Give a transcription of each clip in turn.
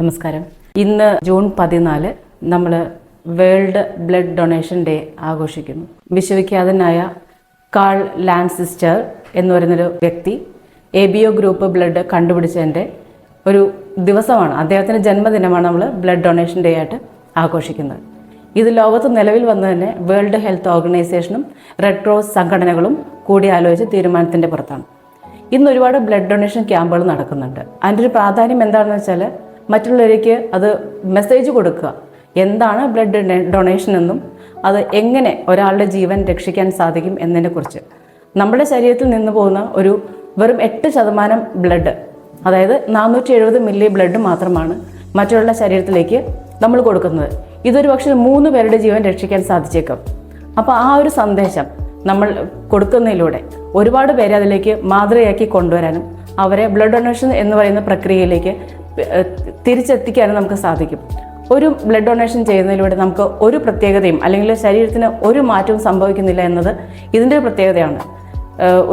നമസ്കാരം. ഇന്ന് ജൂൺ 14 നമ്മൾ വേൾഡ് ബ്ലഡ് ഡൊണേഷൻ ഡേ ആഘോഷിക്കുന്നു. വിശ്വവിഖ്യാതനായ കാൾ ലാൻസിസ്റ്റർ എന്ന് പറയുന്നൊരു വ്യക്തി ABO ഗ്രൂപ്പ് ബ്ലഡ് കണ്ടുപിടിച്ചതിൻ്റെ ഒരു ദിവസമാണ്, അദ്ദേഹത്തിൻ്റെ ജന്മദിനമാണ് നമ്മൾ ബ്ലഡ് ഡൊണേഷൻ ഡേ ആയിട്ട് ആഘോഷിക്കുന്നത്. ഇത് ലോകത്ത് നിലവിൽ വന്നു തന്നെ വേൾഡ് ഹെൽത്ത് ഓർഗനൈസേഷനും റെഡ് ക്രോസ് സംഘടനകളും കൂടി ആലോചിച്ച് തീരുമാനത്തിൻ്റെ പുറത്താണ്. ഇന്ന് ഒരുപാട് ബ്ലഡ് ഡൊണേഷൻ ക്യാമ്പുകൾ നടക്കുന്നുണ്ട്. അതിൻ്റെ ഒരു പ്രാധാന്യം എന്താണെന്ന് വെച്ചാൽ മറ്റുള്ളവർക്ക് അത് മെസ്സേജ് കൊടുക്കുക, എന്താണ് ബ്ലഡ് ഡൊണേഷൻ എന്നും അത് എങ്ങനെ ഒരാളുടെ ജീവൻ രക്ഷിക്കാൻ സാധിക്കും എന്നതിനെക്കുറിച്ച്. നമ്മുടെ ശരീരത്തിൽ നിന്ന് പോകുന്ന ഒരു വെറും 8% ബ്ലഡ്, അതായത് 470 മില്ലി ബ്ലഡ് മാത്രമാണ് മറ്റുള്ള ശരീരത്തിലേക്ക് നമ്മൾ കൊടുക്കുന്നത്. ഇതൊരു പക്ഷേ 3 പേരുടെ ജീവൻ രക്ഷിക്കാൻ സാധിച്ചേക്കും. അപ്പോൾ ആ ഒരു സന്ദേശം നമ്മൾ കൊടുക്കുന്നതിലൂടെ ഒരുപാട് പേരെ അതിലേക്ക് മാതൃകയാക്കി കൊണ്ടുവരാനും അവരെ ബ്ലഡ് ഡൊണേഷൻ എന്ന് പറയുന്ന പ്രക്രിയയിലേക്ക് തിരിച്ചെത്തിക്കാനും നമുക്ക് സാധിക്കും. ഒരു ബ്ലഡ് ഡൊണേഷൻ ചെയ്യുന്നതിലൂടെ നമുക്ക് ഒരു പ്രത്യേകതയും അല്ലെങ്കിൽ ശരീരത്തിന് ഒരു മാറ്റവും സംഭവിക്കുന്നില്ല എന്നത് ഇതിൻ്റെ ഒരു പ്രത്യേകതയാണ്.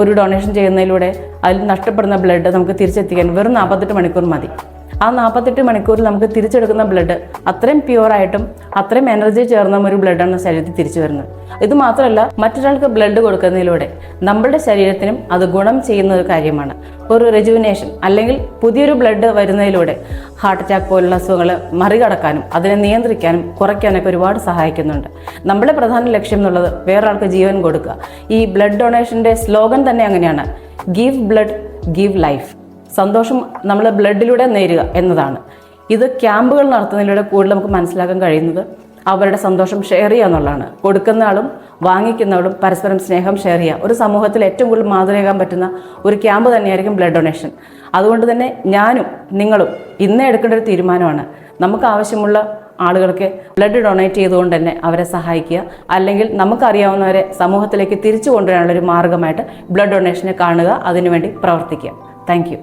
ഒരു ഡൊണേഷൻ ചെയ്യുന്നതിലൂടെ അതിൽ നഷ്ടപ്പെടുന്ന ബ്ലഡ് നമുക്ക് തിരിച്ചെത്തിക്കാൻ വെറും 48 മണിക്കൂർ മതി. ആ 48 മണിക്കൂറിൽ നമുക്ക് തിരിച്ചെടുക്കുന്ന ബ്ലഡ് അത്രയും പ്യുവറായിട്ടും അത്രയും എനർജി ചേർന്ന ഒരു ബ്ലഡാണ് ശരീരത്തിൽ തിരിച്ചു വരുന്നത്. ഇത് മാത്രമല്ല, മറ്റൊരാൾക്ക് ബ്ലഡ് കൊടുക്കുന്നതിലൂടെ നമ്മുടെ ശരീരത്തിനും അത് ഗുണം ചെയ്യുന്ന ഒരു കാര്യമാണ്. ഒരു റെജുവിനേഷൻ അല്ലെങ്കിൽ പുതിയൊരു ബ്ലഡ് വരുന്നതിലൂടെ ഹാർട്ട് അറ്റാക്ക് പോലുള്ള അസുഖങ്ങൾ മറികടക്കാനും അതിനെ നിയന്ത്രിക്കാനും കുറയ്ക്കാനൊക്കെ ഒരുപാട് സഹായിക്കുന്നുണ്ട്. നമ്മുടെ പ്രധാന ലക്ഷ്യം എന്നുള്ളത് വേറൊരാൾക്ക് ജീവൻ കൊടുക്കുക. ഈ ബ്ലഡ് ഡൊണേഷൻ്റെ സ്ലോഗൻ തന്നെ അങ്ങനെയാണ്, ഗീവ് ബ്ലഡ് ഗീവ് ലൈഫ്. സന്തോഷം നമ്മൾ ബ്ലഡിലൂടെ നേരുക എന്നതാണ്. ഇത് ക്യാമ്പുകൾ നടത്തുന്നതിലൂടെ കൂടുതൽ നമുക്ക് മനസ്സിലാക്കാൻ കഴിയുന്നത് അവരുടെ സന്തോഷം ഷെയർ ചെയ്യുക എന്നുള്ളതാണ്. കൊടുക്കുന്ന ആളും വാങ്ങിക്കുന്നവളും പരസ്പരം സ്നേഹം ഷെയർ ചെയ്യുക. ഒരു സമൂഹത്തിൽ ഏറ്റവും കൂടുതൽ മാതൃകയാകാൻ പറ്റുന്ന ഒരു ക്യാമ്പ് തന്നെയായിരിക്കും ബ്ലഡ് ഡൊണേഷൻ. അതുകൊണ്ട് തന്നെ ഞാനും നിങ്ങളും ഇന്നേ എടുക്കേണ്ട ഒരു തീരുമാനമാണ്, നമുക്ക് ആവശ്യമുള്ള ആളുകൾക്ക് ബ്ലഡ് ഡൊണേറ്റ് ചെയ്തുകൊണ്ട് തന്നെ അവരെ സഹായിക്കുക, അല്ലെങ്കിൽ നമുക്കറിയാവുന്നവരെ സമൂഹത്തിലേക്ക് തിരിച്ചു കൊണ്ടുവരാനുള്ള ഒരു മാർഗമായിട്ട് ബ്ലഡ് ഡൊണേഷനെ കാണുക, അതിനുവേണ്ടി പ്രവർത്തിക്കുക. Thank you.